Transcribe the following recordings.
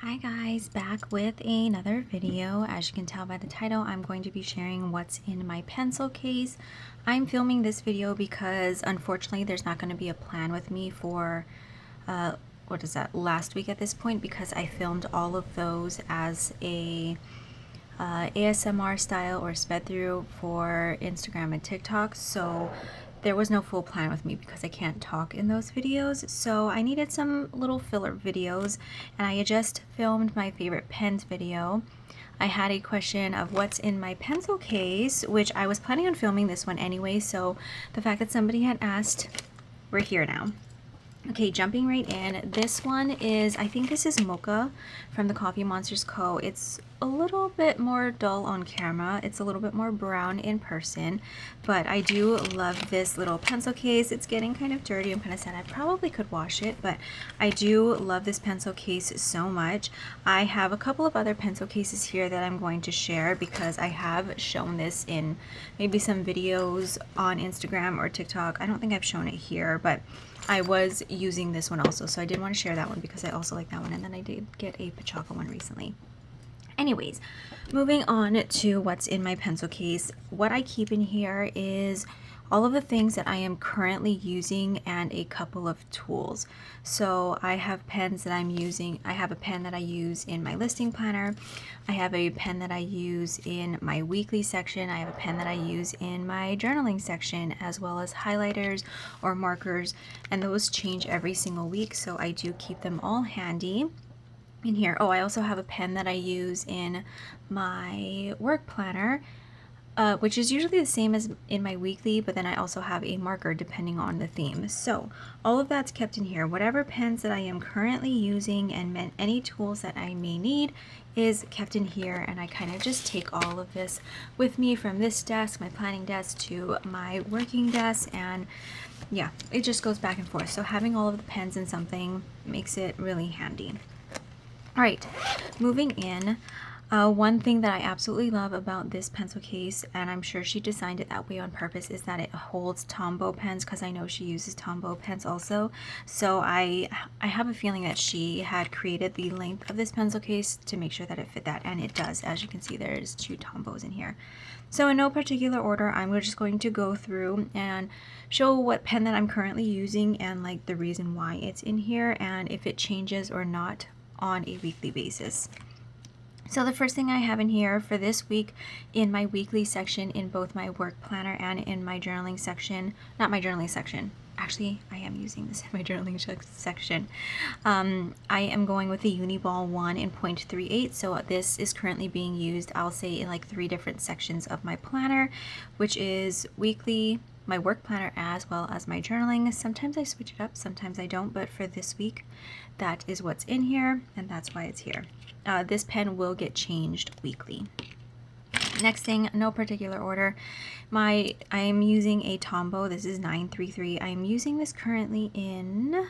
Hi guys, back with another video. As you can tell by the title, I'm going to be sharing what's in my pencil case. I'm filming this video because unfortunately there's not going to be a plan with me for last week at this point, because I filmed all of those as a ASMR style or sped through for Instagram and TikTok. So there was no full plan with me because I can't talk in those videos. So I needed some little filler videos, and I just filmed my favorite pens video. I had a question of what's in my pencil case, which I was planning on filming this one anyway. So the fact that somebody had asked, we're here now. Okay, jumping right in. This one is, I think this is Mocha from TheCoffeeMonsterzCo. It's a little bit more dull on camera. It's a little bit more brown in person, but I do love this little pencil case. It's getting kind of dirty. I'm kind of sad. I probably could wash it, but I do love this pencil case so much. I have a couple of other pencil cases here that I'm going to share because I have shown this in maybe some videos on Instagram or TikTok. I don't think I've shown it here, but I was using this one also, so I did want to share that one because I also like that one, and then I did get a Pachaco one recently. Anyways, moving on to what's in my pencil case. What I keep in here is all of the things that I am currently using and a couple of tools. So I have pens that I'm using. I have a pen that I use in my listing planner. I have a pen that I use in my weekly section. I have a pen that I use in my journaling section, as well as highlighters or markers, and those change every single week, so I do keep them all handy in here. Oh, I also have a pen that I use in my work planner, which is usually the same as in my weekly, but then I also have a marker depending on the theme. So all of that's kept in here. Whatever pens that I am currently using and any tools that I may need is kept in here, and I kind of just take all of this with me from this desk, my planning desk, to my working desk, and yeah, it just goes back and forth. So having all of the pens in something makes it really handy. All right, moving in. One thing that I absolutely love about this pencil case, and I'm sure she designed it that way on purpose, is that it holds Tombow pens, because I know she uses Tombow pens also. So I have a feeling that she had created the length of this pencil case to make sure that it fit that, and it does. As you can see, there's 2 Tombows in here. So in no particular order, I'm just going to go through and show what pen that I'm currently using and like the reason why it's in here and if it changes or not on a weekly basis. So the first thing I have in here for this week in my weekly section, in both my work planner and in my journaling section, not my journaling section, actually I am using this in my journaling section. I am going with the Uniball 1 in 0.38. So this is currently being used, I'll say, in like 3 different sections of my planner, which is weekly, my work planner, as well as my journaling. Sometimes I switch it up, sometimes I don't, but for this week, that is what's in here, and that's why it's here. This pen will get changed weekly. Next thing, no particular order, I am using a Tombow. This is 933. I am using this currently in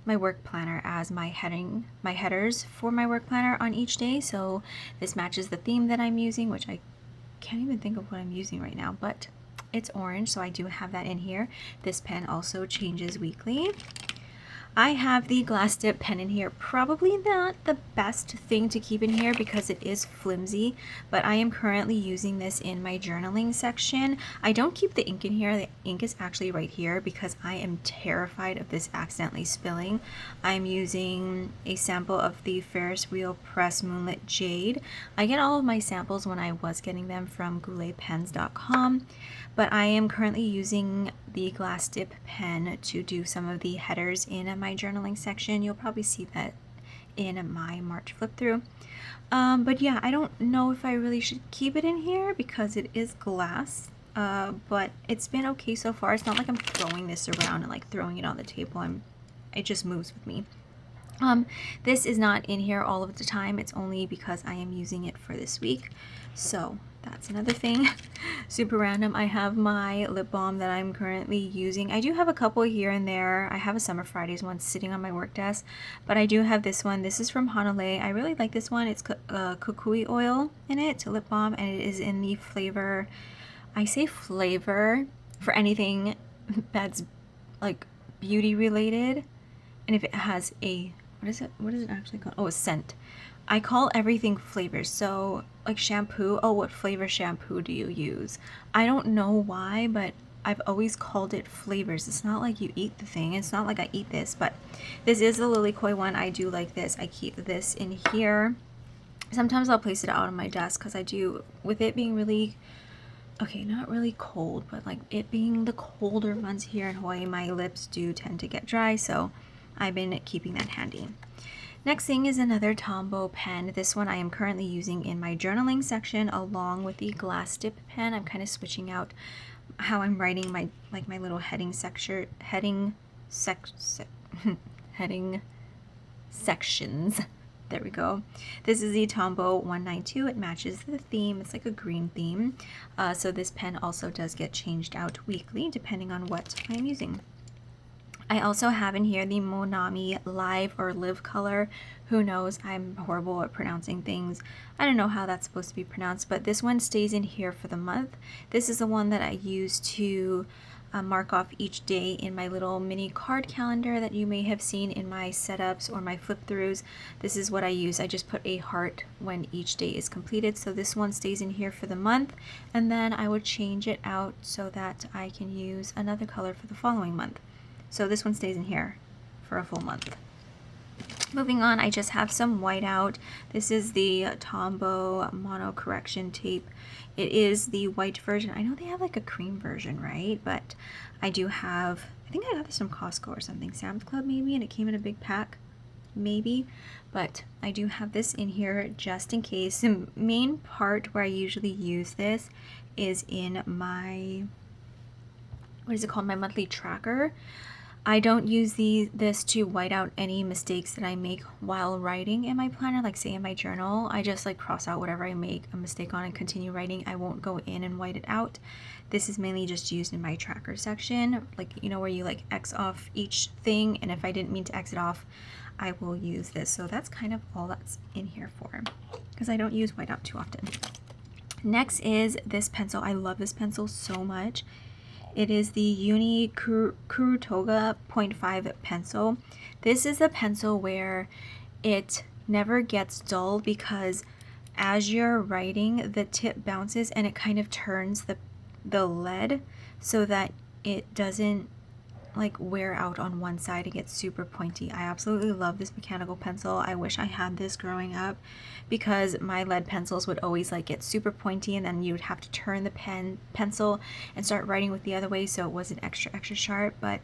my work planner as my headers for my work planner on each day. So this matches the theme that I'm using, which I can't even think of what I'm using right now, but it's orange, so I do have that in here. This pen also changes weekly. I have the glass dip pen in here. Probably not the best thing to keep in here because it is flimsy, but I am currently using this in my journaling section. I don't keep the ink in here. The ink is actually right here because I am terrified of this accidentally spilling. I'm using a sample of the Ferris Wheel Press Moonlit Jade. I get all of my samples when I was getting them from gouletpens.com, but I am currently using the glass dip pen to do some of the headers in my journaling section. You'll probably see that in my March flip through. But yeah, I don't know if I really should keep it in here because it is glass, but it's been okay so far. It's not like I'm throwing this around and like throwing it on the table. It just moves with me. This is not in here all of the time. It's only because I am using it for this week. So that's another thing. Super random. I have my lip balm that I'm currently using. I do have a couple here and there. I have a Summer Fridays one sitting on my work desk, but I do have this one. This is from Honolulu. I really like this one. It's kukui oil in it, lip balm, and it is in the flavor, I say flavor for anything that's like beauty related, and if it has a what is it? What is it actually called? Oh, a scent. I call everything flavors. So like shampoo, oh, what flavor shampoo do you use? I don't know why, but I've always called it flavors. It's not like you eat the thing. It's not like I eat this, but this is the Lily Koi one. I do like this. I keep this in here. Sometimes I'll place it out on my desk because I do, with it being really, okay, not really cold, but like it being the colder months here in Hawaii, my lips do tend to get dry, so I've been keeping that handy. Next thing is another Tombow pen. This one I am currently using in my journaling section along with the glass dip pen. I'm kind of switching out how I'm writing my little heading sections. There we go. This is the Tombow 192. It matches the theme. It's like a green theme. So this pen also does get changed out weekly depending on what I'm using. I also have in here the Monami Live or Live color. Who knows? I'm horrible at pronouncing things. I don't know how that's supposed to be pronounced, but this one stays in here for the month. This is the one that I use to mark off each day in my little mini card calendar that you may have seen in my setups or my flip throughs. This is what I use. I just put a heart when each day is completed. So this one stays in here for the month, and then I would change it out so that I can use another color for the following month. So this one stays in here for a full month. Moving on, I just have some whiteout. This is the Tombow mono correction tape. It is the white version. I know they have like a cream version, right? But I do have, I think I got this from Costco or something, Sam's Club maybe, and it came in a big pack, maybe. But I do have this in here just in case. The main part where I usually use this is in my, what is it called? My monthly tracker. I don't use this to white out any mistakes that I make while writing in my planner, like say in my journal. I just like cross out whatever I make a mistake on and continue writing. I won't go in and white it out. This is mainly just used in my tracker section, like, you know, where you like X off each thing, and if I didn't mean to X it off, I will use this. So that's kind of all that's in here for, because I don't use whiteout too often. Next is this pencil. I love this pencil so much. It is the Uni Kurutoga 0.5 pencil. This is a pencil where it never gets dull because as you're writing, the tip bounces and it kind of turns the lead so that it doesn't like wear out on one side and get super pointy. I absolutely love this mechanical pencil. I wish I had this growing up because my lead pencils would always like get super pointy, and then you would have to turn the pencil and start writing with the other way, so it wasn't extra sharp. But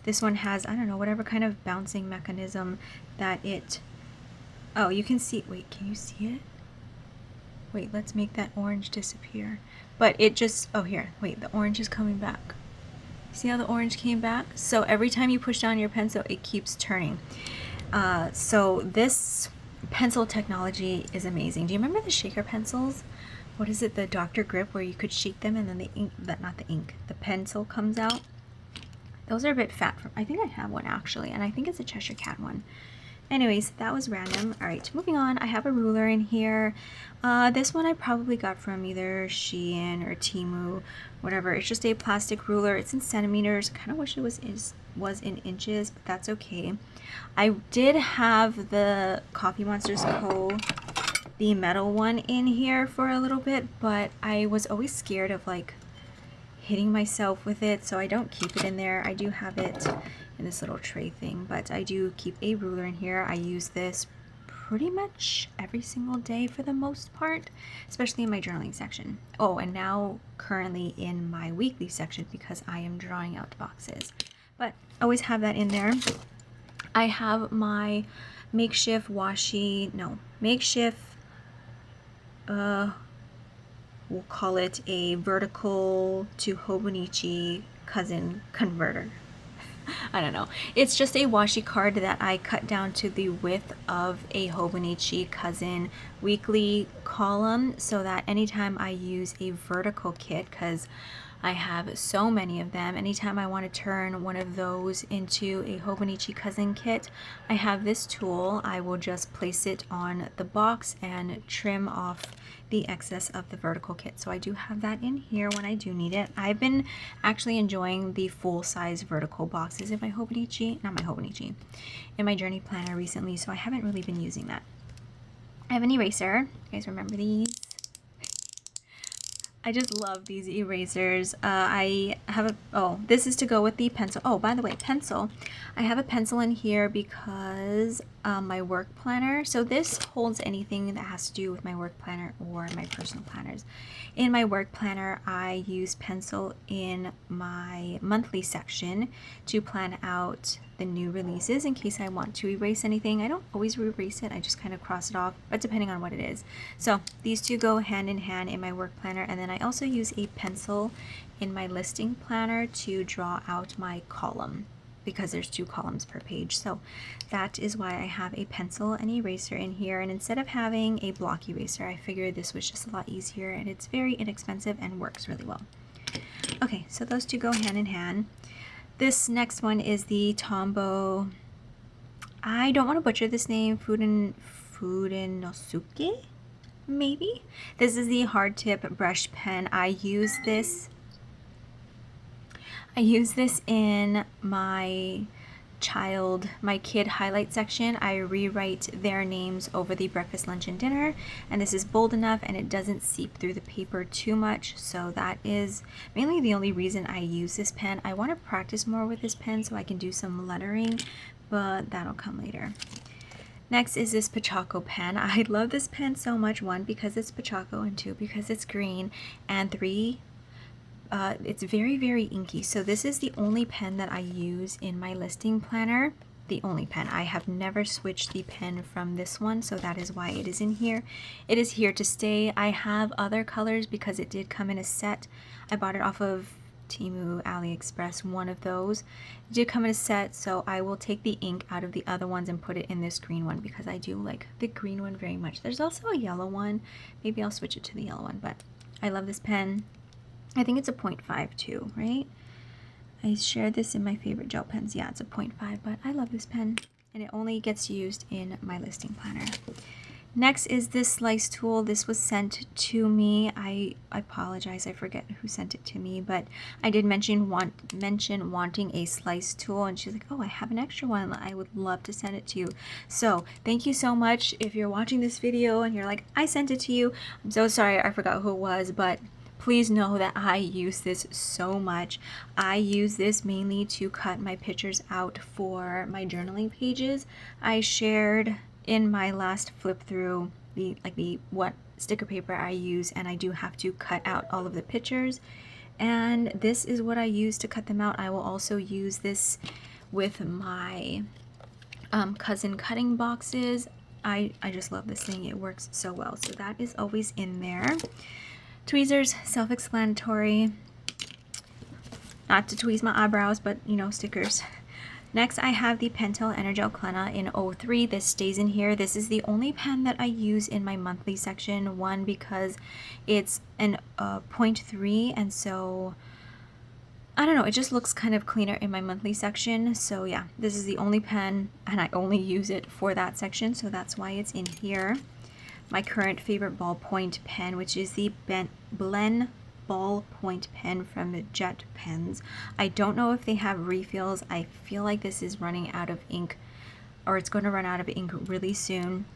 this one has, I don't know, whatever kind of bouncing mechanism that it, oh, you can see, wait, can you see it? Wait, let's make that orange disappear. But it just, oh here, wait, the orange is coming back. See how the orange came back? So every time you push down your pencil, it keeps turning. So this pencil technology is amazing. Do you remember the shaker pencils? What is it, the Dr. Grip, where you could shake them and then the ink, not the ink, the pencil comes out? Those are a bit fat. I think I have one actually, and I think it's a Cheshire Cat one. Anyways, that was random. All right, moving on. I have a ruler in here. This one I probably got from either Shein or Temu, whatever. It's just a plastic ruler. It's in centimeters. I kind of wish it was in inches, but that's okay. I did have the TheCoffeeMonsterzCo, the metal one in here for a little bit, but I was always scared of like hitting myself with it, so I don't keep it in there. I do have it in this little tray thing, but I do keep a ruler in here. I use this pretty much every single day for the most part, especially in my journaling section. Oh, and now currently in my weekly section because I am drawing out boxes, but always have that in there. I have my makeshift we'll call it a vertical to Hobonichi cousin converter. I don't know. It's just a washi card that I cut down to the width of a Hobonichi cousin weekly column so that anytime I use a vertical kit, because I have so many of them. Anytime I want to turn one of those into a Hobonichi cousin kit, I have this tool. I will just place it on the box and trim off the excess of the vertical kit. So I do have that in here when I do need it. I've been actually enjoying the full-size vertical boxes in my Hobonichi, in my journey planner recently, so I haven't really been using that. I have an eraser. You guys remember these? I just love these erasers. I have this is to go with the pencil. Oh, by the way, pencil. I have a pencil in here because my work planner. So this holds anything that has to do with my work planner or my personal planners. In my work planner, I use pencil in my monthly section to plan out the new releases in case I want to erase anything. I don't always erase it, I just kind of cross it off, but depending on what it is. So these two go hand in hand in my work planner, and then I also use a pencil in my listing planner to draw out my column because there's 2 columns per page. So that is why I have a pencil and eraser in here, and instead of having a block eraser, I figured this was just a lot easier, and it's very inexpensive and works really well. Okay, so those two go hand in hand. This next one is the Tombow, I don't want to butcher this name, Fudenosuke, maybe? This is the hard tip brush pen. I use this in my kid highlight section. I rewrite their names over the breakfast, lunch, and dinner, and this is bold enough and it doesn't seep through the paper too much, so that is mainly the only reason I use this pen. I want to practice more with this pen so I can do some lettering, but that'll come later. Next is this Pochacco pen. I love this pen so much, 1, because it's Pochacco, and 2, because it's green, and 3, it's very, very inky. So this is the only pen that I use in my listing planner. The only pen. I have never switched the pen from this one, so that is why it is in here. It is here to stay. I have other colors because it did come in a set. I bought it off of Temu, AliExpress, one of those. It did come in a set, so I will take the ink out of the other ones and put it in this green one because I do like the green one very much. There's also a yellow one. Maybe I'll switch it to the yellow one, but I love this pen. I think it's a 0.52, right? I shared this in my favorite gel pens. Yeah, it's a 0.5, but I love this pen, and it only gets used in my listing planner. Next is this slice tool. This was sent to me. I apologize, I forget who sent it to me, but I did mention wanting a slice tool, and she's like, oh, I have an extra one. I would love to send it to you. So thank you so much. If you're watching this video and you're like, I sent it to you, I'm so sorry, I forgot who it was, but please know that I use this so much. I use this mainly to cut my pictures out for my journaling pages. I shared in my last flip through what sticker paper I use, and I do have to cut out all of the pictures, and this is what I use to cut them out. I will also use this with my cousin cutting boxes. I just love this thing. It works so well. So that is always in there. Tweezers, self-explanatory. Not to tweeze my eyebrows, but you know, stickers. Next, I have the Pentel Energel Clenna in 03. This stays in here. This is the only pen that I use in my monthly section. 1, because it's an 0.3, and so I don't know, it just looks kind of cleaner in my monthly section. So yeah, this is the only pen, and I only use it for that section, so that's why it's in here. My current favorite ballpoint pen, which is the Blen ballpoint pen from Jet Pens. I don't know if they have refills. I feel like this is running out of ink, or it's going to run out of ink really soon.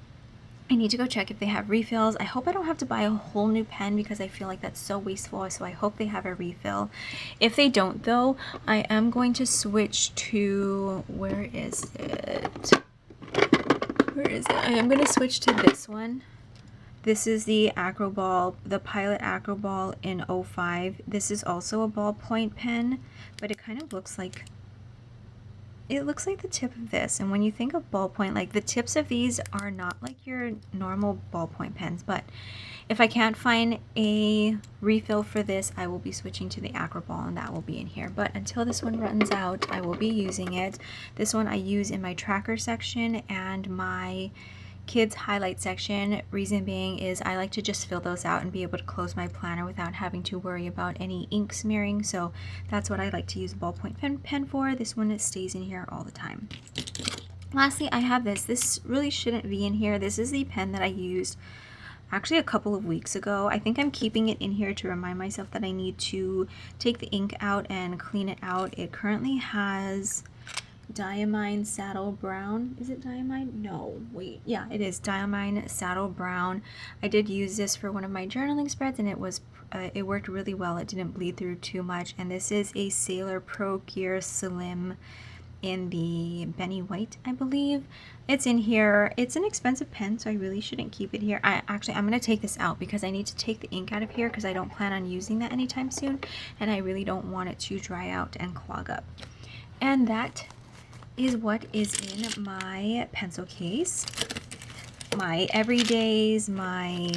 I need to go check if they have refills. I hope I don't have to buy a whole new pen because I feel like that's so wasteful, so I hope they have a refill. If they don't though, I am going to switch to, where is it? I am going to switch to this one. This is the Acroball, the Pilot Acroball in 05. This is also a ballpoint pen, but it kind of looks like, it looks like the tip of this. And when you think of ballpoint, like the tips of these are not like your normal ballpoint pens, but if I can't find a refill for this, I will be switching to the Acroball, and that will be in here. But until this one runs out, I will be using it. This one I use in my tracker section and my kids highlight section. Reason being is I like to just fill those out and be able to close my planner without having to worry about any ink smearing. So that's what I like to use a ballpoint pen for. This one, it stays in here all the time. Lastly, I have this. This really shouldn't be in here. This is the pen that I used actually a couple of weeks ago. I think I'm keeping it in here to remind myself that I need to take the ink out and clean it out. It currently has Diamine Saddle Brown. Is it Diamine? No, wait. Yeah, it is Diamine Saddle Brown. I did use this for one of my journaling spreads, and it worked really well. It didn't bleed through too much. And this is a Sailor Pro Gear Slim in the Benny White, I believe. It's in here. It's an expensive pen, so I really shouldn't keep it here. I'm going to take this out because I need to take the ink out of here because I don't plan on using that anytime soon, and I really don't want it to dry out and clog up. And that is what is in my pencil case. My everydays, my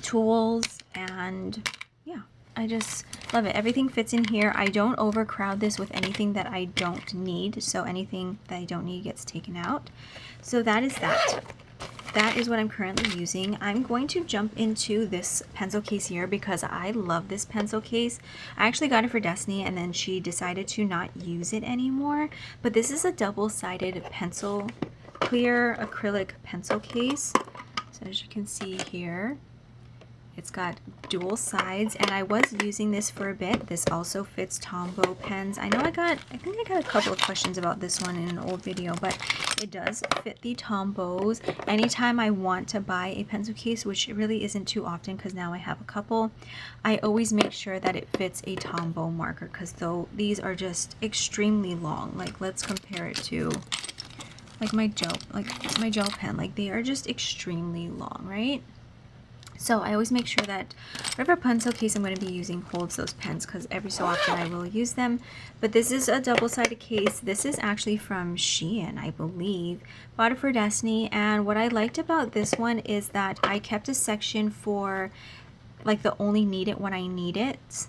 tools, and yeah, I just love it. Everything fits in here. I don't overcrowd this with anything that I don't need, so anything that I don't need gets taken out. So that is that. That is what I'm currently using. I'm going to jump into this pencil case here because I love this pencil case. I actually got it for Destiny, and then she decided to not use it anymore. But this is a double-sided pencil, clear acrylic pencil case. So as you can see here, it's got dual sides, and I was using this for a bit. This also fits Tombow pens. I think I got a couple of questions about this one in an old video, but it does fit the Tombows. Anytime I want to buy a pencil case, which really isn't too often because now I have a couple, I always make sure that it fits a Tombow marker because these are just extremely long. Like, let's compare it to like my gel pen. Like, they are just extremely long, right? So I always make sure that whatever pencil case I'm going to be using holds those pens because every so often I will use them. But this is a double-sided case. This is actually from Shein, I believe. Bought it for Destiny, and what I liked about this one is that I kept a section for like the only need it when I need it,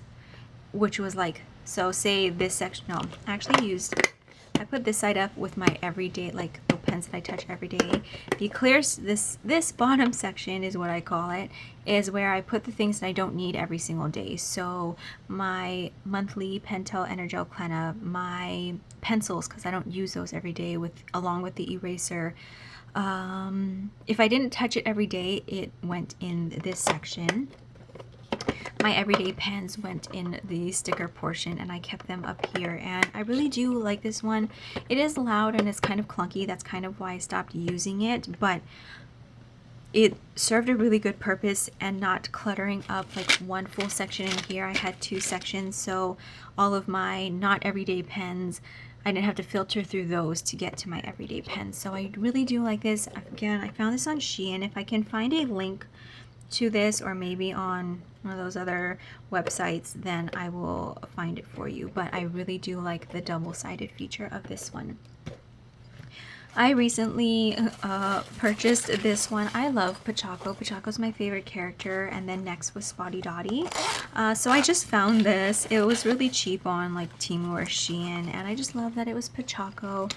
which was like, so say this section, no, I put this side up with my everyday, like the pens that I touch every day. The clear, this bottom section is what I call it, is where I put the things that I don't need every single day. So my monthly Pentel Energel Cleanup, my pencils, because I don't use those every day, along with the eraser. If I didn't touch it every day, it went in this section. My everyday pens went in the sticker portion, and I kept them up here, and I really do like this one. It is loud and it's kind of clunky. That's kind of why I stopped using it, but it served a really good purpose and not cluttering up like one full section in here. I had two sections, so all of my not everyday pens, I didn't have to filter through those to get to my everyday pens. So I really do like this. Again, I found this on Shein. If I can find a link to this, or maybe on one of those other websites, then I will find it for you. But I really do like the double-sided feature of this one. I recently purchased this one. I love Pachaco. Pachaco's my favorite character, and then next was Spotty Dotty. So I just found this. It was really cheap on like Temu or Shein, and I just love that it was Pachaco.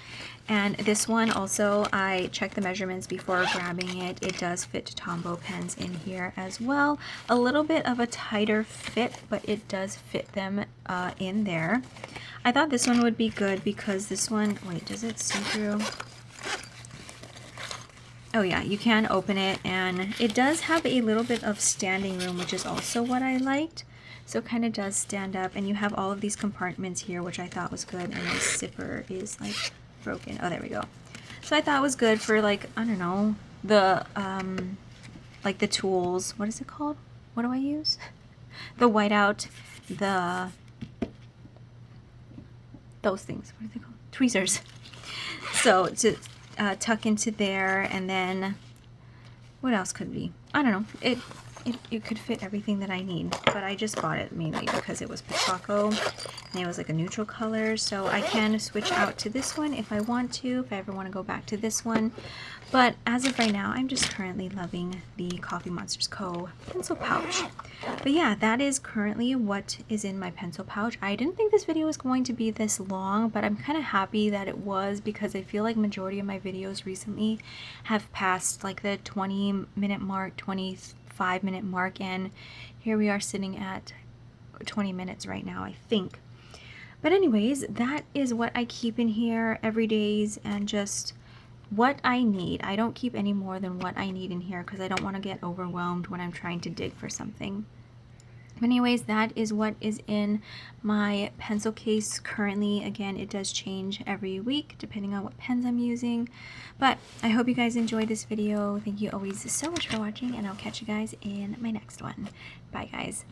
And this one also, I checked the measurements before grabbing it. It does fit Tombow pens in here as well. A little bit of a tighter fit, but it does fit them in there. I thought this one would be good because this one, wait, does it see through? Oh yeah, you can open it, and it does have a little bit of standing room, which is also what I liked. So it kind of does stand up, and you have all of these compartments here, which I thought was good, and the zipper is like broken. Oh, there we go. So I thought it was good for like, I don't know, the like the tools. What is it called? What do I use? The whiteout, those things. What are they called? Tweezers. So to tuck into there, and then what else could be? I don't know, it could fit everything that I need, but I just bought it mainly because it was Pachaco and it was like a neutral color, so I can switch out to this one if I want to, if I ever want to go back to this one. But as of right now, I'm just currently loving the TheCoffeeMonsterzCo pencil pouch. But yeah, that is currently what is in my pencil pouch. I didn't think this video was going to be this long, but I'm kind of happy that it was, because I feel like majority of my videos recently have passed like the 20-minute mark, 25-minute mark, and here we are sitting at 20 minutes right now, I think. But anyways, that is what I keep in here every days, and just what I need. I don't keep any more than what I need in here because I don't want to get overwhelmed when I'm trying to dig for something. But anyways, that is what is in my pencil case currently. Again, it does change every week depending on what pens I'm using. But I hope you guys enjoyed this video. Thank you always so much for watching, and I'll catch you guys in my next one. Bye guys.